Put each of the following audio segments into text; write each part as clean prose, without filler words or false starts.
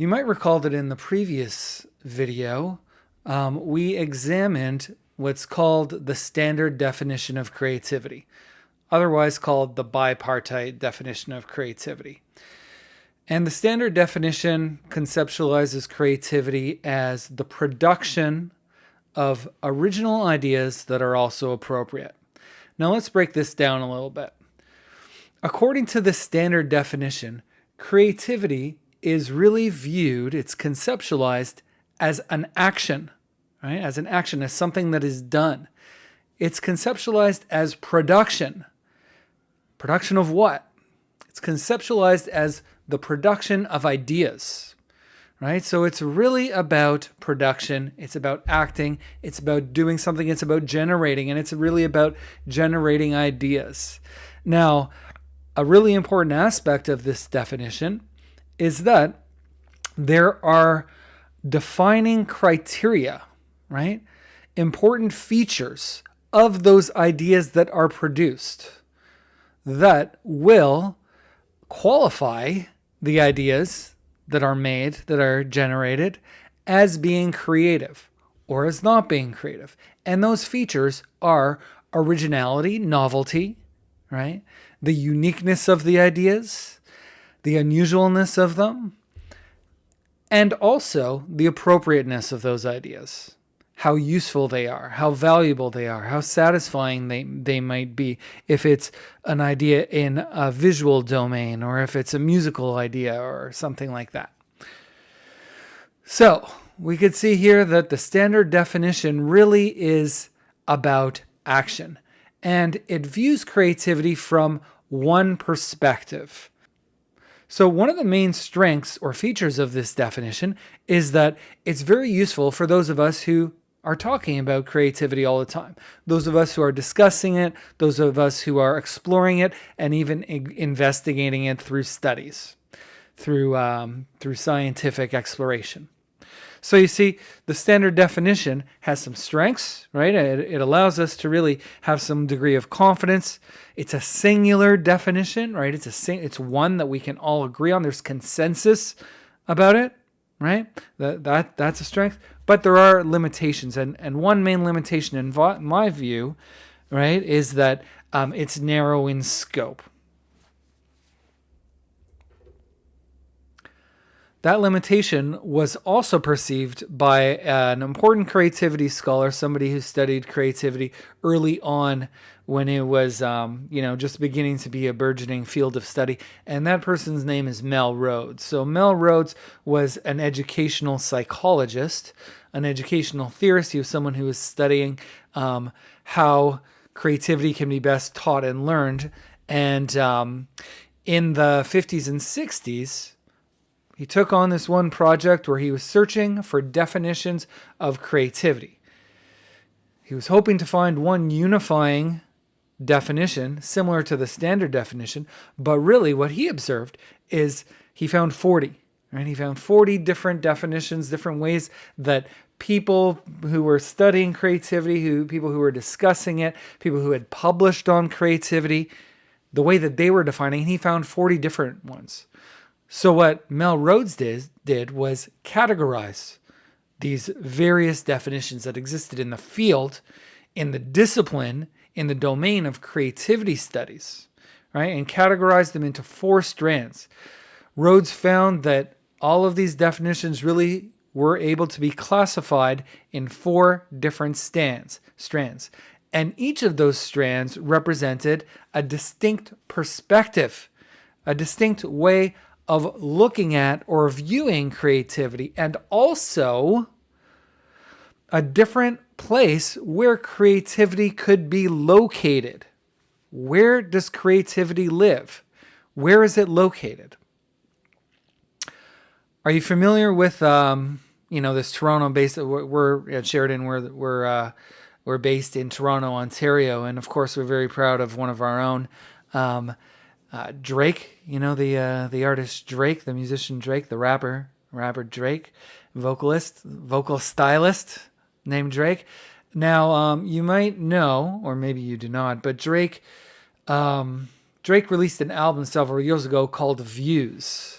You might recall that in the previous video, we examined what's called the standard definition of creativity, otherwise called the bipartite definition of creativity. And the standard definition conceptualizes creativity as the production of original ideas that are also appropriate. Now let's break this down a little bit. According to the standard definition, creativity is really viewed, it's conceptualized as an action, right? As an action, as something that is done. It's conceptualized as production. Production of what? It's conceptualized as the production of ideas, right? So it's really about production. It's about acting. It's about doing something. It's about generating, and it's really about generating ideas. Now, a really important aspect of this definition is that there are defining criteria, right? Important features of those ideas that are produced that will qualify the ideas that are made, that are generated, as being creative or as not being creative. And those features are originality, novelty, right? The uniqueness of the ideas, the unusualness of them, and also the appropriateness of those ideas. How useful they are, how valuable they are, how satisfying they might be if it's an idea in a visual domain or if it's a musical idea or something like that. So we could see here that the standard definition really is about action, and it views creativity from one perspective. So one of the main strengths or features of this definition is that it's very useful for those of us who are talking about creativity all the time. Those of us who are discussing it, those of us who are exploring it, and even investigating it through studies, through scientific exploration. So you see, the standard definition has some strengths, right? It allows us to really have some degree of confidence. It's a singular definition, right? It's one that we can all agree on. There's consensus about it, right? That's a strength. But there are limitations, and one main limitation in my view, right, is that it's narrow in scope. That limitation was also perceived by an important creativity scholar, somebody who studied creativity early on when it was, just beginning to be a burgeoning field of study. And that person's name is Mel Rhodes. So Mel Rhodes was an educational psychologist, an educational theorist. He was someone who was studying how creativity can be best taught and learned. And in the 50s and 60s, he took on this one project where he was searching for definitions of creativity. He was hoping to find one unifying definition similar to the standard definition, but really what he observed is he found 40. Right? He found 40 different definitions, different ways that people who were studying creativity, people who were discussing it, people who had published on creativity, the way that they were defining it, he found 40 different ones. So what Mel Rhodes did was categorize these various definitions that existed in the field, in the discipline, in the domain of creativity studies, right? And categorize them into 4 strands. Rhodes found that all of these definitions really were able to be classified in 4 different strands. And each of those strands represented a distinct perspective, a distinct way of looking at or viewing creativity, and also a different place where creativity could be located. Where does creativity live? Where is it located? Are you familiar with this Toronto-based? We're at Sheridan. We're based in Toronto, Ontario, and of course we're very proud of one of our own. Drake, the artist Drake, the musician Drake, the rapper Drake, vocal stylist named Drake. Now, you might know, or maybe you do not, but Drake released an album several years ago called Views,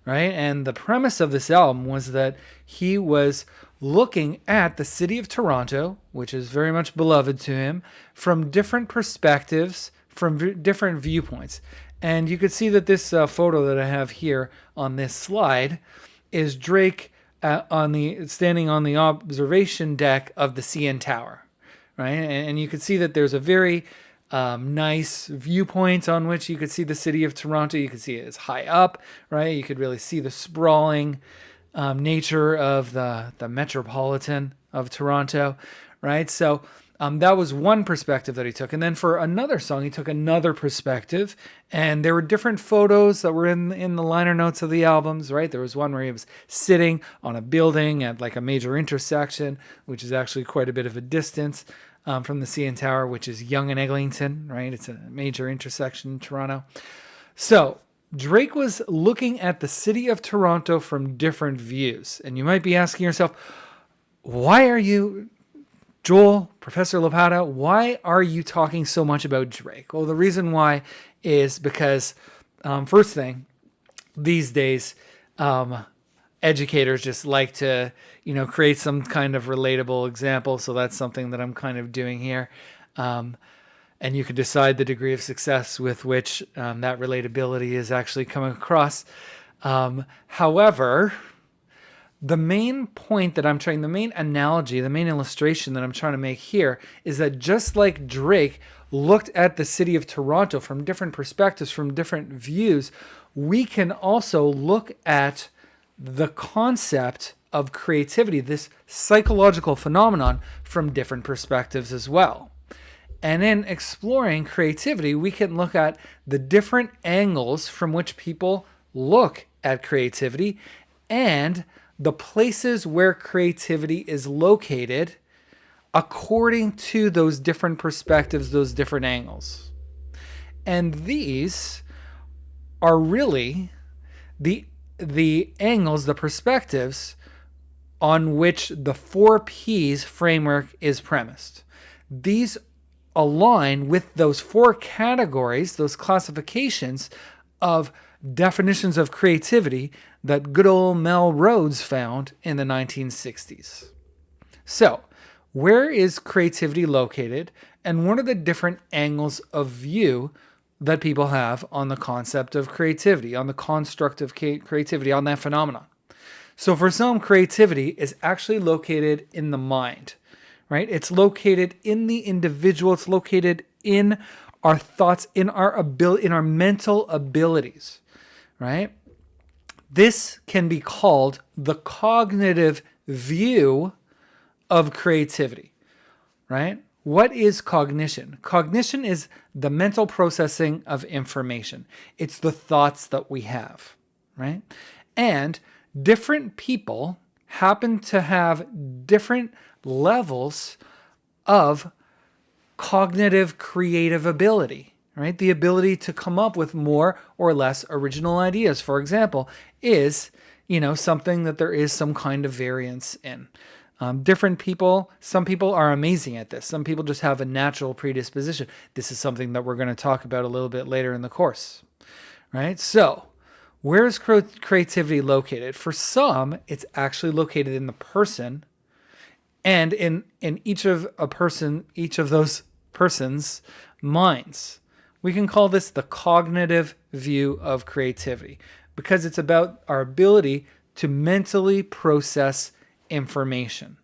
right? And the premise of this album was that he was looking at the city of Toronto, which is very much beloved to him, from different perspectives, from different viewpoints. And you could see that this photo that I have here on this slide is Drake standing on the observation deck of the CN Tower, right? And you could see that there's a very nice viewpoint on which you could see the city of Toronto. You could see it as high up, right? You could really see the sprawling nature of the metropolitan of Toronto, right? So that was one perspective that he took. And then for another song, he took another perspective. And there were different photos that were in the liner notes of the albums, right? There was one where he was sitting on a building at like a major intersection, which is actually quite a bit of a distance from the CN Tower, which is Yonge and Eglinton, right? It's a major intersection in Toronto. So Drake was looking at the city of Toronto from different views. And you might be asking yourself, why are you, Joel, Professor Lopata, why are you talking so much about Drake? Well, the reason why is because, first thing, these days, educators just like to, create some kind of relatable example. So that's something that I'm kind of doing here. And you can decide the degree of success with which that relatability is actually coming across. However, the main point that the main analogy, the main illustration that I'm trying to make here is that just like Drake looked at the city of Toronto from different perspectives, from different views, we can also look at the concept of creativity, this psychological phenomenon, from different perspectives as well. And in exploring creativity, we can look at the different angles from which people look at creativity and the places where creativity is located according to those different perspectives, those different angles. And these are really the angles, the perspectives on which the 4Ps framework is premised. These align with those 4 categories, those classifications of definitions of creativity that good old Mel Rhodes found in the 1960s. So, where is creativity located, and what are the different angles of view that people have on the concept of creativity, on the construct of creativity, on that phenomenon? So for some, creativity is actually located in the mind, right? It's located in the individual. It's located in our thoughts, in our mental abilities, right? This can be called the cognitive view of creativity, right? What is cognition? Cognition is the mental processing of information. It's the thoughts that we have, right? And different people happen to have different levels of cognitive creative ability, right? The ability to come up with more or less original ideas, for example, is, something that there is some kind of variance in. Different people, some people are amazing at this. Some people just have a natural predisposition. This is something that we're going to talk about a little bit later in the course, right? So, where is creativity located? For some, it's actually located in the person, and in each of those persons' minds. We can call this the cognitive view of creativity because it's about our ability to mentally process information.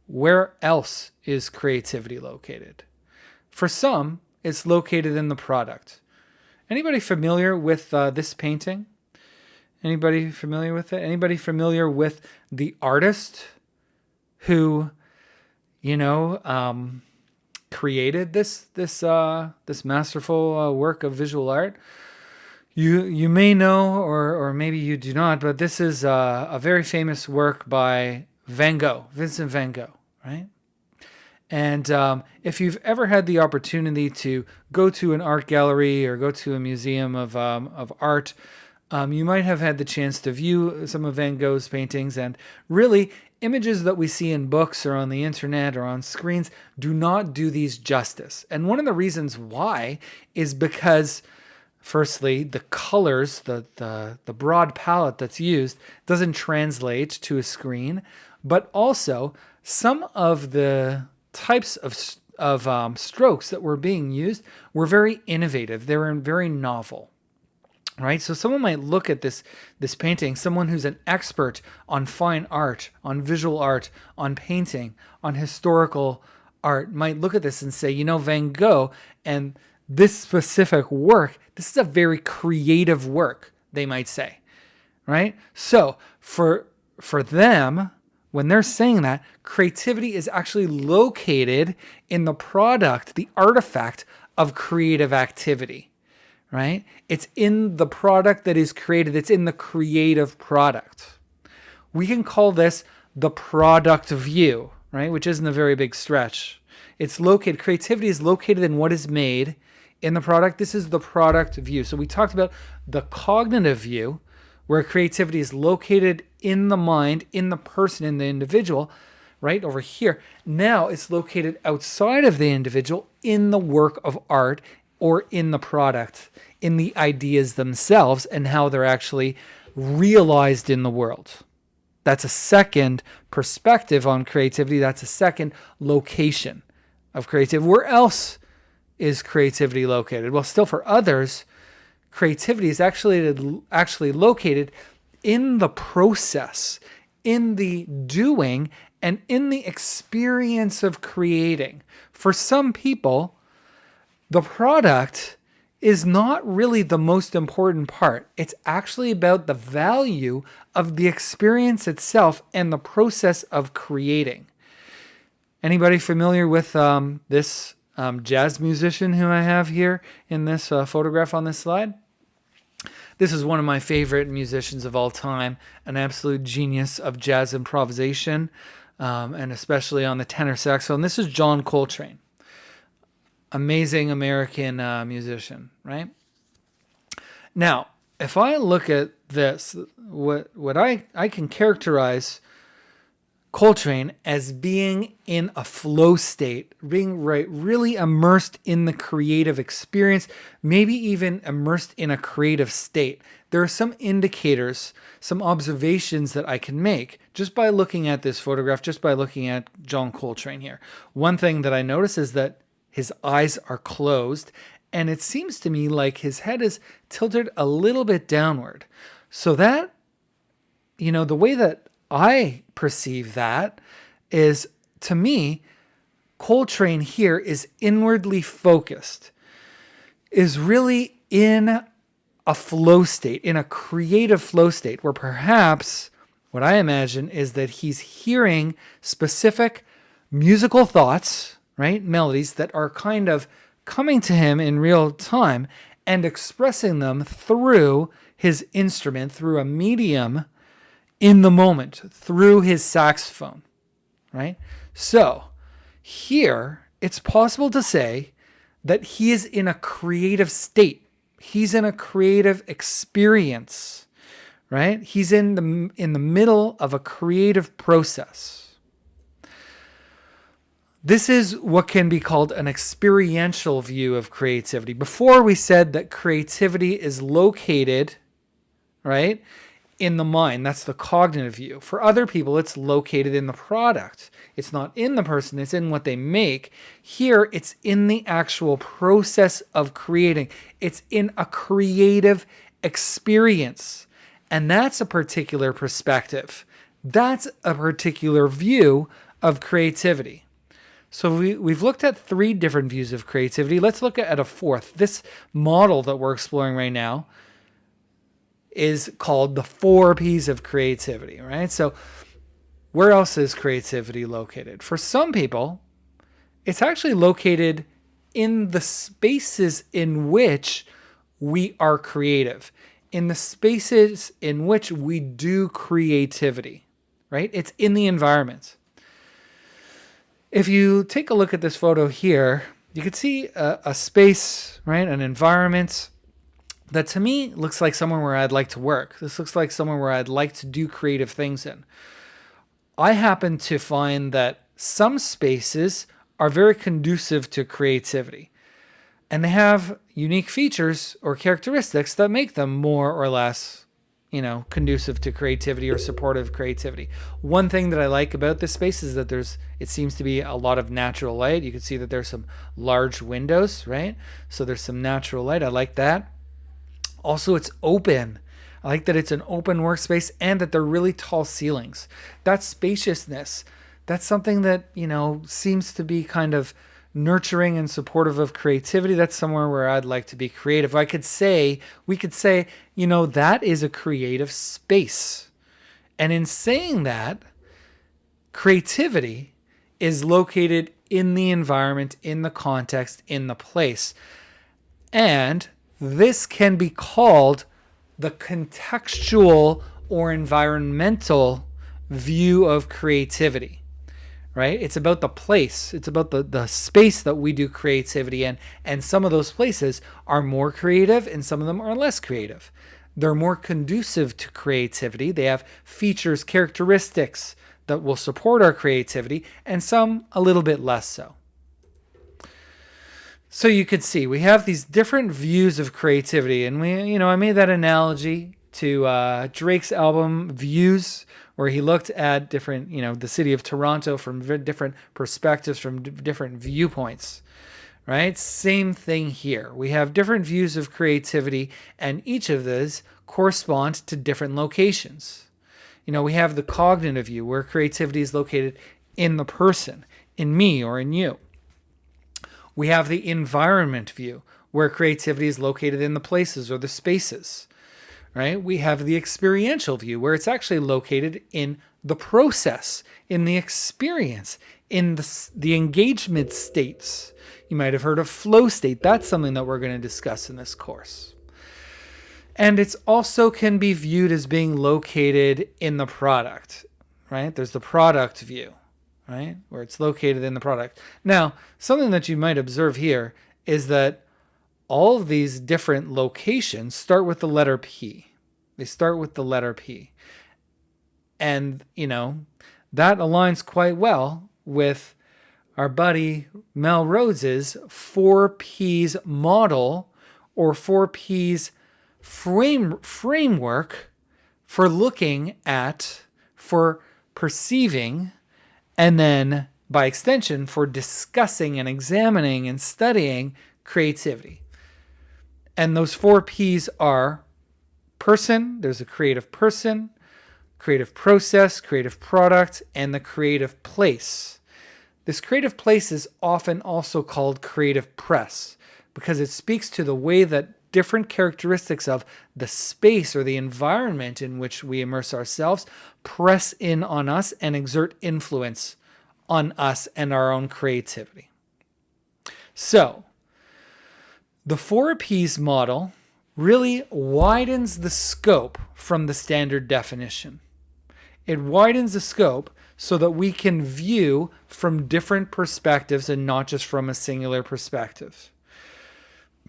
Where else is creativity located? For some, it's located in the product. Anybody familiar with this painting? Anybody familiar with it? Anybody familiar with the artist who, created this masterful work of visual art? You may know, or maybe you do not, but this is a very famous work by Van Gogh, Vincent van Gogh, right? And if you've ever had the opportunity to go to an art gallery or go to a museum of art, you might have had the chance to view some of Van Gogh's paintings. And really, images that we see in books or on the internet or on screens do not do these justice. And one of the reasons why is because Firstly, the colors, the broad palette that's used doesn't translate to a screen, but also some of the types of strokes that were being used were very innovative. They were very novel, right? So someone might look at this painting, someone who's an expert on fine art, on visual art, on painting, on historical art, might look at this and say, Van Gogh and this specific work, this is a very creative work, they might say, right? So for them, when they're saying that, creativity is actually located in the product, the artifact of creative activity, right? It's in the product that is created. It's in the creative product. We can call this the product view, right? Which isn't a very big stretch. Creativity is located in what is made in the product. This is the product view. So we talked about the cognitive view, where creativity is located in the mind, in the person, in the individual, right over here. Now it's located outside of the individual in the work of art or in the product, in the ideas themselves and how they're actually realized in the world. That's a second perspective on creativity. That's a second location of creativity. Where else is creativity located? Well, still for others, creativity is actually located in the process, in the doing, and in the experience of creating. For some people, the product is not really the most important part. It's actually about the value of the experience itself and the process of creating. Anybody familiar with this jazz musician who I have here in this photograph on this slide? This is one of my favorite musicians of all time, an absolute genius of jazz improvisation, and especially on the tenor saxophone. This is John Coltrane. Amazing American musician, right? Now, if I look at this, what I can characterize Coltrane as being in a flow state, being really immersed in the creative experience, maybe even immersed in a creative state. There are some indicators, some observations that I can make just by looking at this photograph, just by looking at John Coltrane here. One thing that I notice is that his eyes are closed, and it seems to me like his head is tilted a little bit downward. So that, the way that I perceive that is, to me, Coltrane here is inwardly focused, is really in a flow state, in a creative flow state, where perhaps what I imagine is that he's hearing specific musical thoughts, right? Melodies that are kind of coming to him in real time and expressing them through his instrument, through a medium in the moment, through his saxophone, right? So here it's possible to say that he is in a creative state. He's in a creative experience, right? He's in the middle of a creative process. This is what can be called an experiential view of creativity. Before we said that creativity is located, right, in the mind. That's the cognitive view. For other people, it's located in the product. It's not in the person, it's in what they make. Here, it's in the actual process of creating. It's in a creative experience. And that's a particular perspective. That's a particular view of creativity. So we've looked at 3 different views of creativity. Let's look at a fourth. This model that we're exploring right now is called the 4 P's of creativity, right? So where else is creativity located? For some people, it's actually located in the spaces in which we are creative, in the spaces in which we do creativity, right? It's in the environment. If you take a look at this photo here, you can see a space, right? An environment that to me looks like somewhere where I'd like to work. This looks like somewhere where I'd like to do creative things in. I happen to find that some spaces are very conducive to creativity. And they have unique features or characteristics that make them more or less, conducive to creativity or supportive creativity. One thing that I like about this space is that it seems to be a lot of natural light. You can see that there's some large windows, right? So there's some natural light. I like that. Also, it's open. I like that it's an open workspace and that they're really tall ceilings. That spaciousness, that's something that, seems to be kind of nurturing and supportive of creativity. That's somewhere where I'd like to be creative. We could say, that is a creative space. And in saying that, creativity is located in the environment, in the context, in the place. And this can be called the contextual or environmental view of creativity. Right? It's about the place. It's about the space that we do creativity in. And some of those places are more creative and some of them are less creative. They're more conducive to creativity. They have features, characteristics that will support our creativity, and some a little bit less so. So you could see we have these different views of creativity. And I made that analogy to Drake's album Views, where he looked at different, the city of Toronto from different perspectives, from different viewpoints, right? Same thing here. We have different views of creativity, and each of those correspond to different locations. We have the cognitive view, where creativity is located in the person, in me or in you. We have the environment view, where creativity is located in the places or the spaces. Right? We have the experiential view, where it's actually located in the process, in the experience, in the engagement states. You might have heard of flow state. That's something that we're going to discuss in this course. And it's also can be viewed as being located in the product, right? There's the product view, right? Where it's located in the product. Now, something that you might observe here is that all of these different locations start with the letter P. They start with the letter P. And, that aligns quite well with our buddy Mel Rhodes's 4Ps model, or 4Ps framework for looking at, for perceiving, and then by extension for discussing and examining and studying creativity. And those 4Ps are person, there's a creative person, creative process, creative product, and the creative place. This creative place is often also called creative press because it speaks to the way that different characteristics of the space or the environment in which we immerse ourselves press in on us and exert influence on us and our own creativity. So, the 4Ps model really widens the scope from the standard definition. It widens the scope so that we can view from different perspectives and not just from a singular perspective.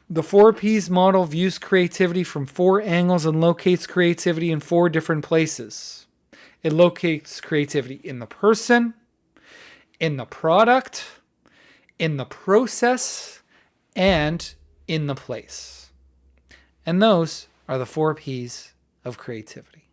The 4Ps model views creativity from 4 angles and locates creativity in 4 different places. It locates creativity in the person, in the product, in the process, and in the place. And those are the 4Ps of creativity.